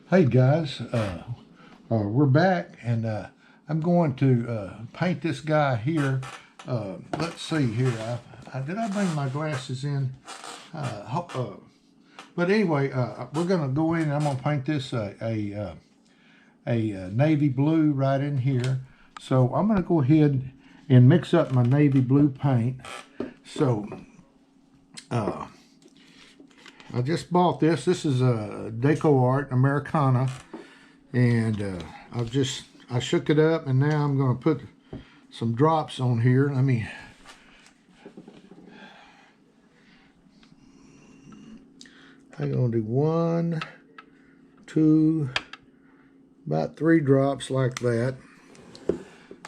Hey guys, we're back, and I'm going to paint this guy here. Let's see here. Did I bring my glasses in? But anyway, we're going to go in and I'm going to paint this a navy blue right in here. So I'm going to go ahead and mix up my navy blue paint. So I just bought this. This is a Deco Art Americana, and I shook it up, and now I'm going to put some drops on here. I'm going to do 1, 2, about 3 drops like that.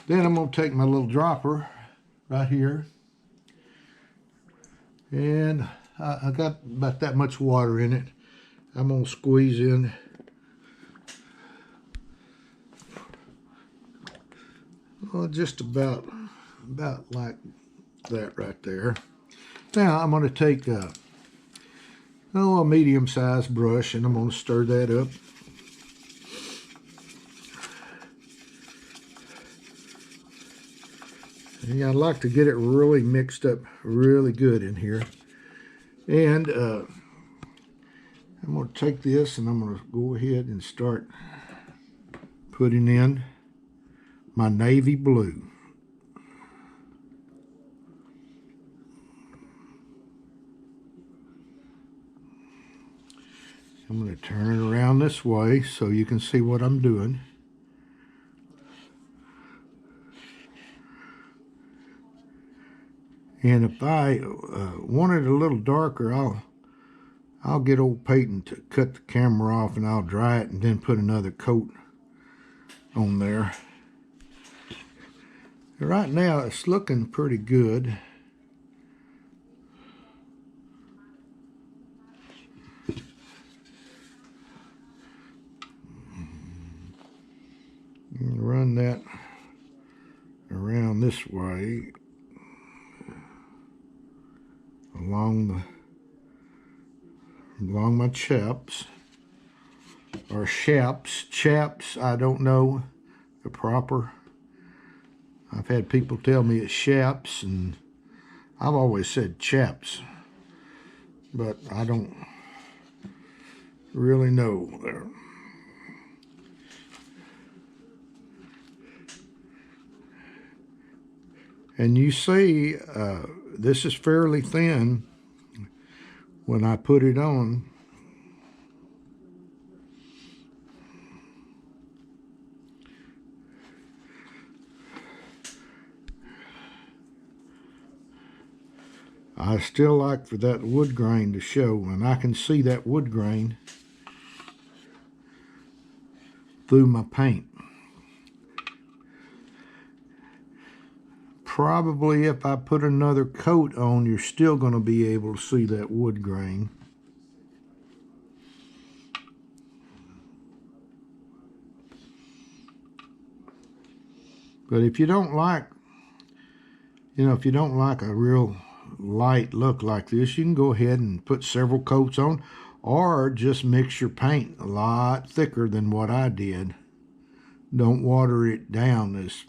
Then I'm going to take my little dropper right here, and I got about that much water in it. I'm going to squeeze in just about like that right there. Now I'm going to take a medium-sized brush, and I'm going to stir that up. And I'd like to get it really mixed up really good in here. And I'm going to take this and I'm going to go ahead and start putting in my navy blue. I'm going to turn it around this way so you can see what I'm doing. And if I want it a little darker, I'll get old Peyton to cut the camera off, and I'll dry it and then put another coat on there. Right now it's looking pretty good. Run that around this way along my chaps, or chaps. I don't know the proper. I've had people tell me it's chaps, and I've always said chaps, but I don't really know there. And you see, this is fairly thin when I put it on. I still like for that wood grain to show, and I can see that wood grain through my paint. Probably if I put another coat on, you're still going to be able to see that wood grain. But if you don't like, if you don't like a real light look like this, you can go ahead and put several coats on, or just mix your paint a lot thicker than what I did. Don't water it down as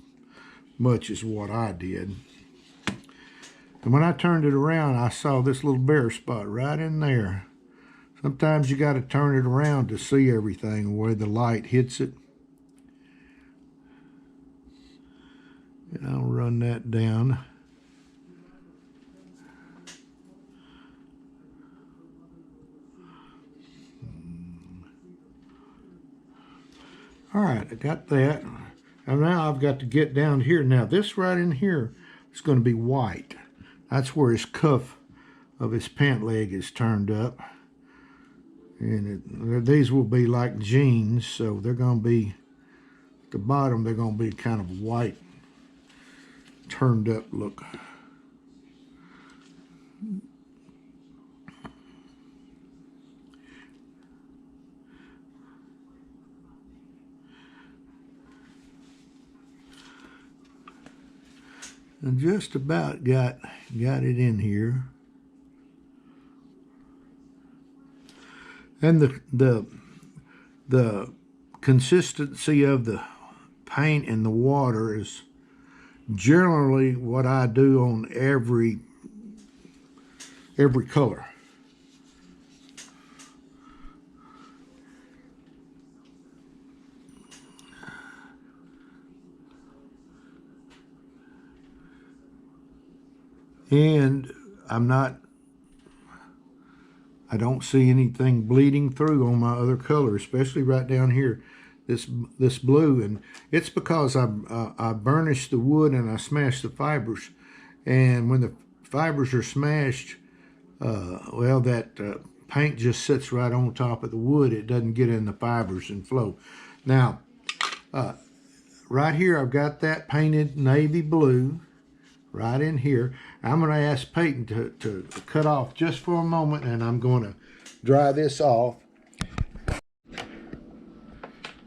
much as what I did. And when I turned it around, I saw this little bare spot right in there. Sometimes you got to turn it around to see everything where the light hits it. And I'll run that down. All right, I got that. And now I've got to get down here. Now this right in here is going to be white. That's where his cuff of his pant leg is turned up. And these will be like jeans, so they're going to be, at the bottom, they're going to be kind of white, turned up look. And just about got it in here. And the the consistency of the paint in the water is generally what I do on every color. And I don't see anything bleeding through on my other color, especially right down here, this blue. And it's because I burnished the wood and I smashed the fibers. And when the fibers are smashed, well, that paint just sits right on top of the wood. It doesn't get in the fibers and flow. Now, right here, I've got that painted navy blue right in here. I'm going to ask Peyton to cut off just for a moment, and I'm going to dry this off.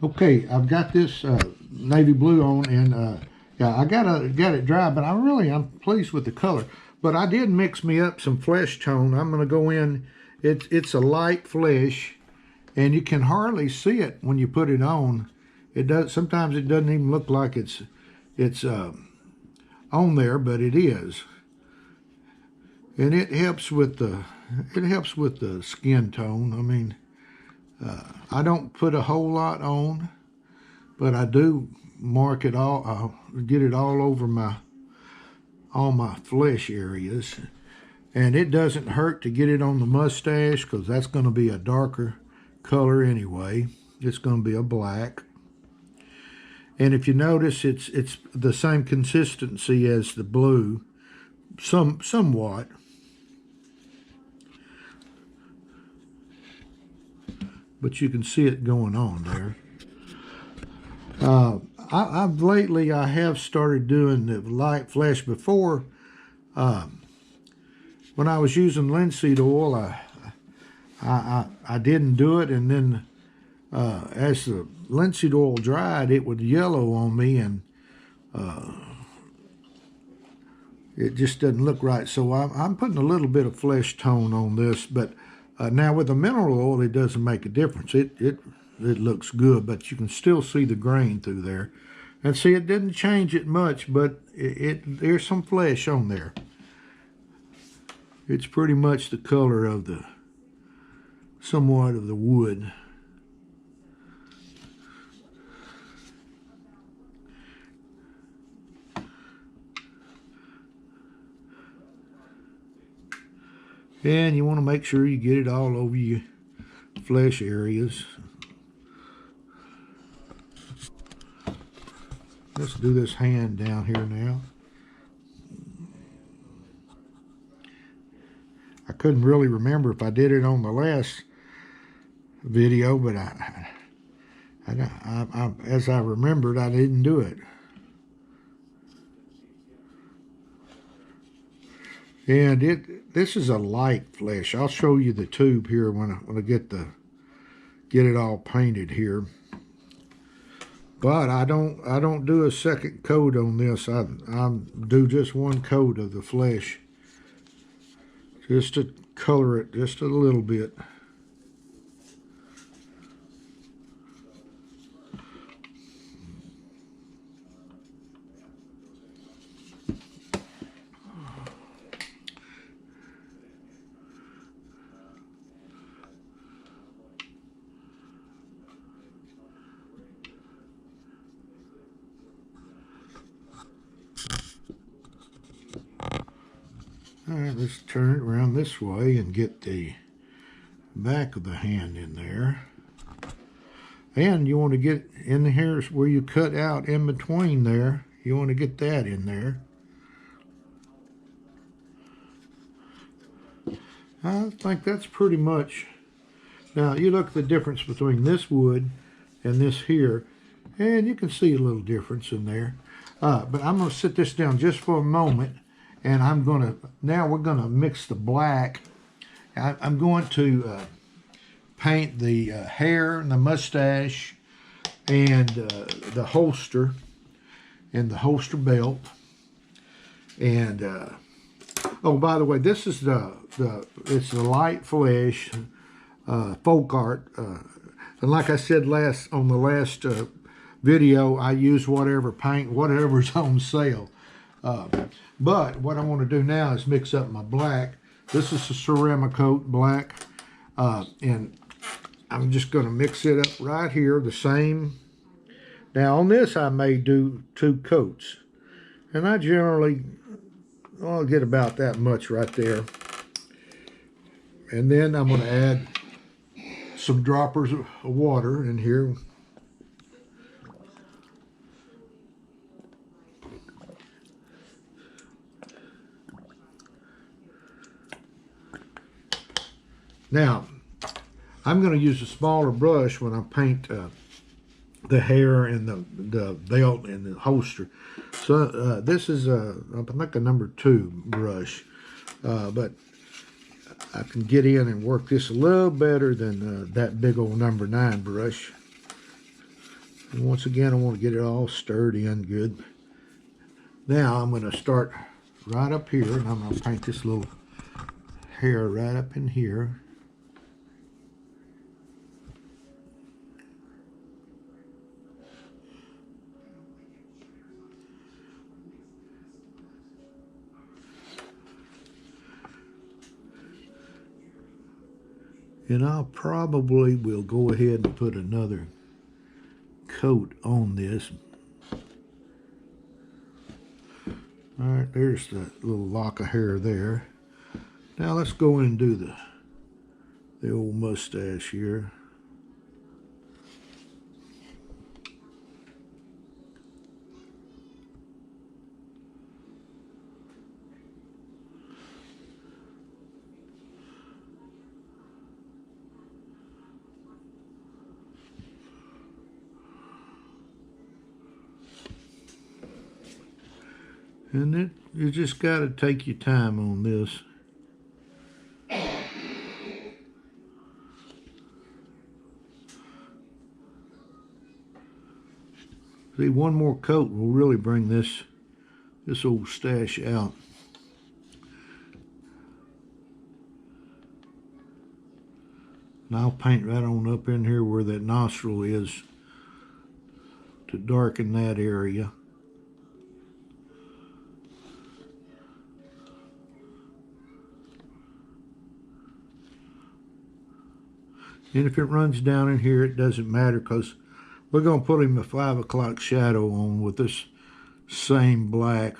Okay, I've got this navy blue on, and yeah, I got it dry, but I'm pleased with the color. But I did mix me up some flesh tone. I'm going to go in. It's a light flesh, and you can hardly see it when you put it on. Sometimes it doesn't even look like it's on there, but it is. And it helps with the skin tone. I mean, I don't put a whole lot on, but I do mark it all. I'll get it all over all my flesh areas. And it doesn't hurt to get it on the mustache, because that's going to be a darker color anyway. It's going to be a black. And if you notice, it's the same consistency as the blue, somewhat. But you can see it going on there. Lately I have started doing the light flesh. Before, when I was using linseed oil, I didn't do it, and then as the linseed oil dried, it would yellow on me, and it just doesn't look right. So I'm putting a little bit of flesh tone on this, but now with the mineral oil, it doesn't make a difference. It looks good, but you can still see the grain through there. And see, it didn't change it much, but there's some flesh on there. It's pretty much the color of somewhat of the wood. And you want to make sure you get it all over your flesh areas. Let's do this hand down here now. I couldn't really remember if I did it on the last video, but as I remembered, I didn't do it. And this is a light flesh. I'll show you the tube here when I get it all painted here. But I don't do a second coat on this. I do just one coat of the flesh, just to color it just a little bit. All right, let's turn it around this way and get the back of the hand in there. And you want to get in here where you cut out in between there. You want to get that in there. I think that's pretty much. Now, you look at the difference between this wood and this here, and you can see a little difference in there. But I'm going to sit this down just for a moment. And now we're going to mix the black. I'm going to paint the hair and the mustache and the holster and the holster belt. And, oh, by the way, this is it's the light flesh folk art. And like I said on the last video, I use whatever's on sale. But what I want to do now is mix up my black. This is a Ceramicoat black. And I'm just going to mix it up right here, the same. Now on this I may do 2 coats. And I generally, I'll get about that much right there. And then I'm going to add some droppers of water in here. Now, I'm going to use a smaller brush when I paint the hair and the belt and the holster. So this is I think a number 2 brush, but I can get in and work this a little better than that big old number 9 brush. And once again, I want to get it all stirred in good. Now I'm going to start right up here, and I'm going to paint this little hair right up in here. And I'll probably will go ahead and put another coat on this. All right, there's the little lock of hair there. Now let's go in and do the old mustache here. And you just got to take your time on this. See, one more coat will really bring this old stash out. And I'll paint right on up in here where that nostril is to darken that area. And if it runs down in here, it doesn't matter, because we're going to put him a 5 o'clock shadow on with this same black,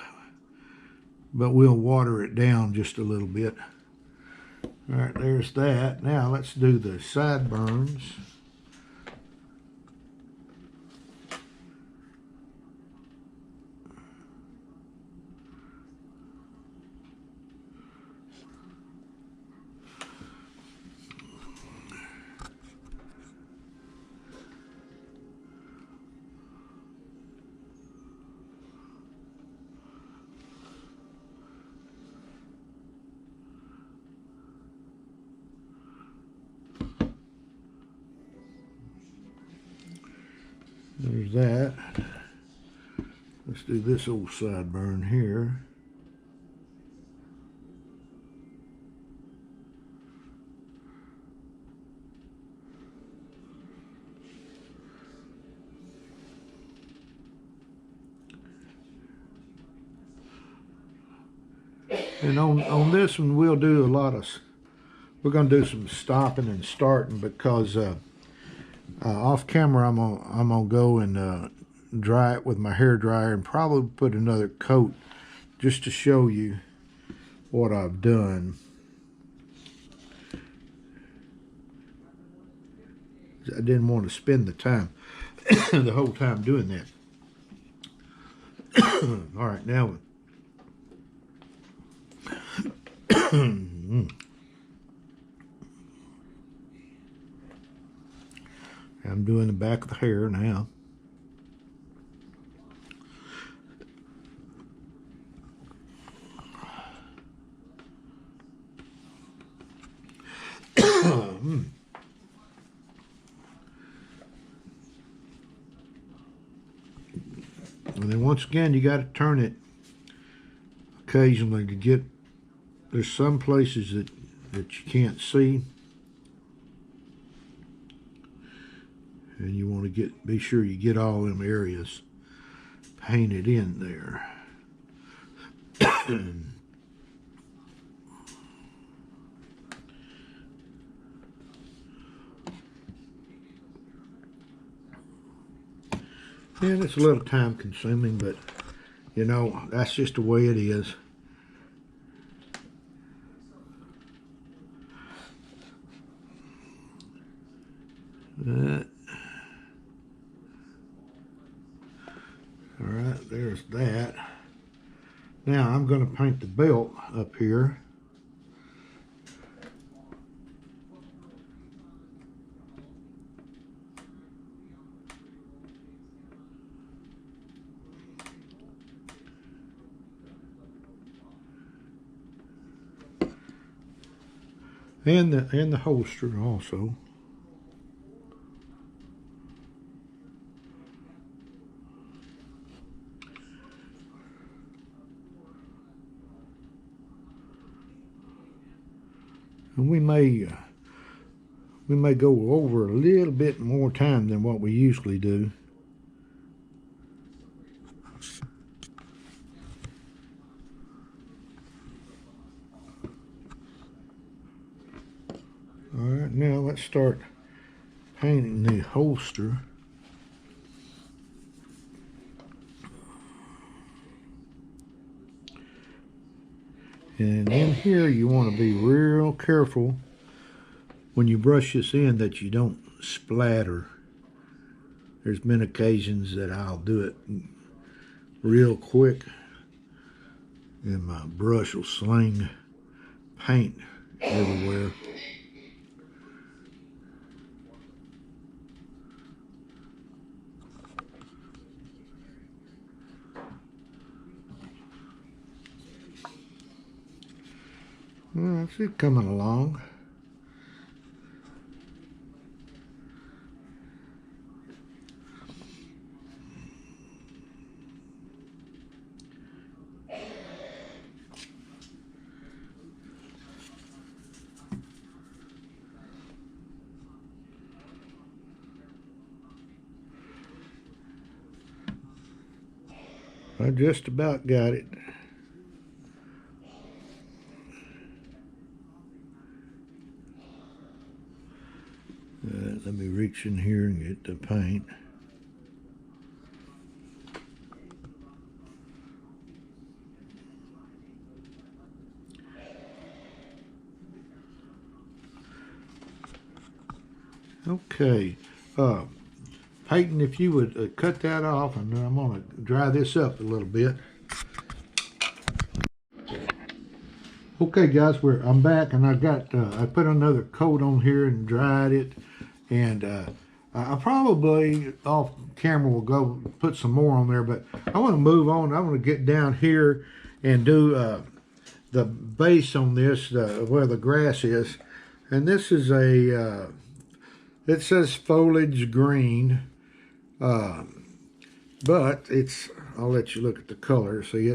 but we'll water it down just a little bit. All right, there's that. Now let's do the sideburns. There's that. Let's do this old sideburn here. And on this one, we'll do we're going to do some stopping and starting, because off camera, I'm gonna go and dry it with my hair dryer and probably put another coat just to show you what I've done. I didn't want to spend the time, the whole time doing that. All right, now. I'm doing the back of the hair now. And then once again, you got to turn it occasionally to get, there's some places that you can't see. And you want to be sure you get all them areas painted in there. And it's a little time consuming, but you know, that's just the way it is. All right, there's that. Now I'm going to paint the belt up here. And the holster also. And we may go over a little bit more time than what we usually do. All right, now let's start painting the holster. And in here you want to be real careful when you brush this in that you don't splatter. There's been occasions that I'll do it real quick and my brush will sling paint everywhere. Well, I see it coming along. I just about got it. Let me reach in here and get the paint. Okay, Peyton, if you would cut that off, and I'm going to dry this up a little bit. Okay, guys, I'm back, and I put another coat on here and dried it, and I probably off camera will go put some more on there, but I want to move on. I want to get down here and do the base on this, where the grass is, and this is a it says foliage green, but I'll let you look at the color. See,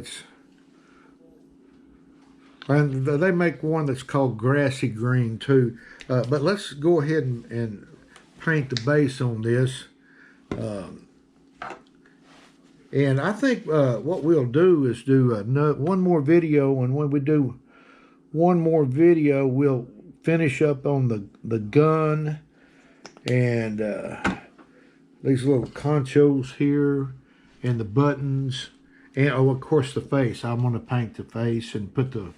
and they make one that's called grassy green too. But let's go ahead and paint the base on this. And I think what we'll do is do one more video, and when we do one more video, we'll finish up on the gun and these little conchos here and the buttons, and of course the face. I'm going to paint the face and put the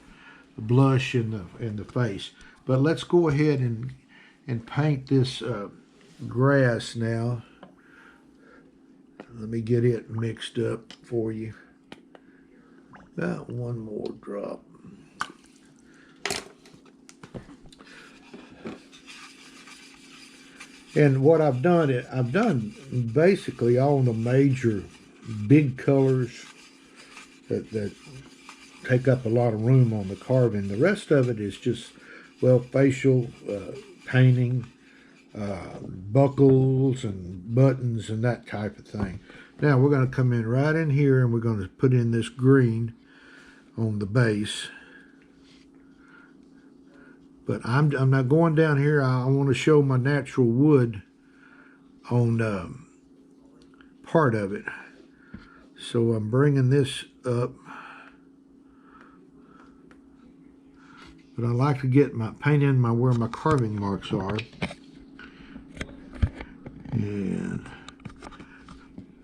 blush in the face. But let's go ahead and paint this grass now. Let me get it mixed up for you. About one more drop. And what I've done basically all the major big colors that take up a lot of room on the carving. The rest of it is just, well, facial painting, buckles and buttons and that type of thing. Now we're going to come in right in here and we're going to put in this green on the base. But I'm not going down here. I want to show my natural wood on part of it. So I'm bringing this up, but I like to get my paint in where my carving marks are, and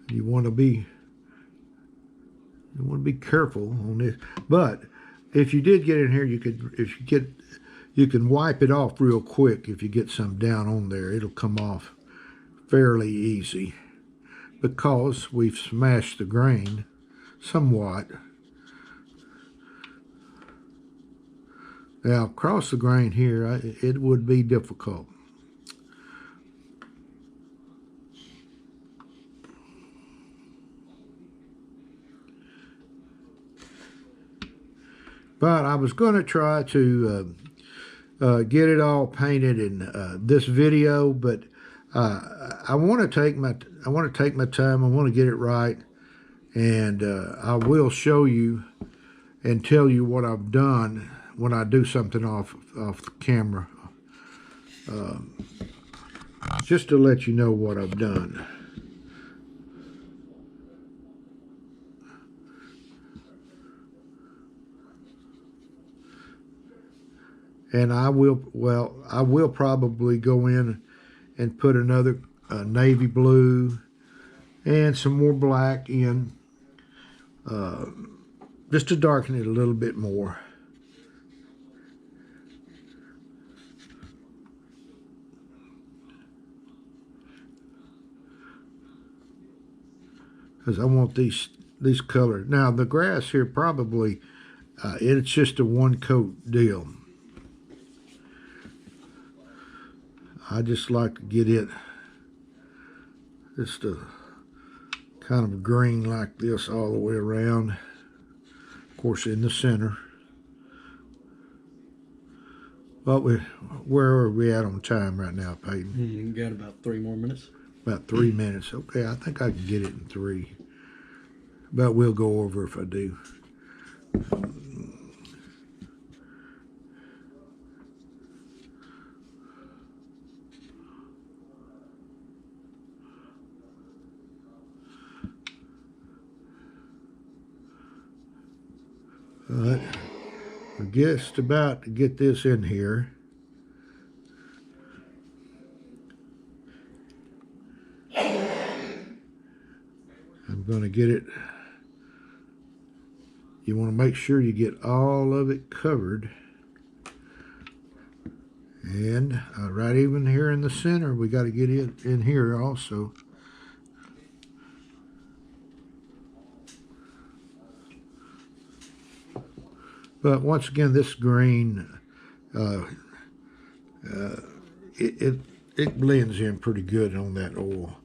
you want to be careful on this. But if you did get in here, you can wipe it off real quick. If you get some down on there, it'll come off fairly easy because we've smashed the grain somewhat. Now across the grain here, it would be difficult. But I was going to try to get it all painted in this video, but I want to take my time. I want to get it right, and I will show you and tell you what I've done when I do something off the camera, just to let you know what I've done. And I will probably go in and put another navy blue and some more black in, just to darken it a little bit more. Because I want these colors. Now the grass here probably, it's just a one coat deal. I just like to get it just a kind of green like this all the way around. Of course, in the center. Well, where are we at on time right now, Peyton? You got about 3 more minutes. About 3 minutes. Okay, I think I can get it in 3. But we'll go over if I do. But we're just about to get this in here. I'm going to get it. You want to make sure you get all of it covered. And right even here in the center, we got to get it in here also. But once again, this green, it blends in pretty good on that oil.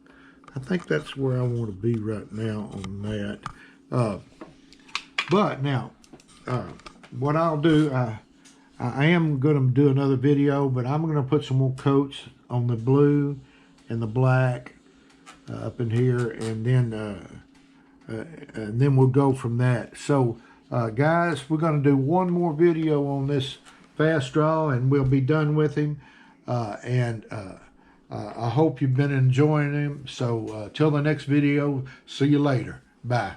I think that's where I want to be right now on that. But now, what I'll do, I am going to do another video, but I'm going to put some more coats on the blue and the black up in here, and then we'll go from that. So, guys, we're going to do one more video on this fast draw, and we'll be done with him. I hope you've been enjoying him. So till the next video, see you later. Bye.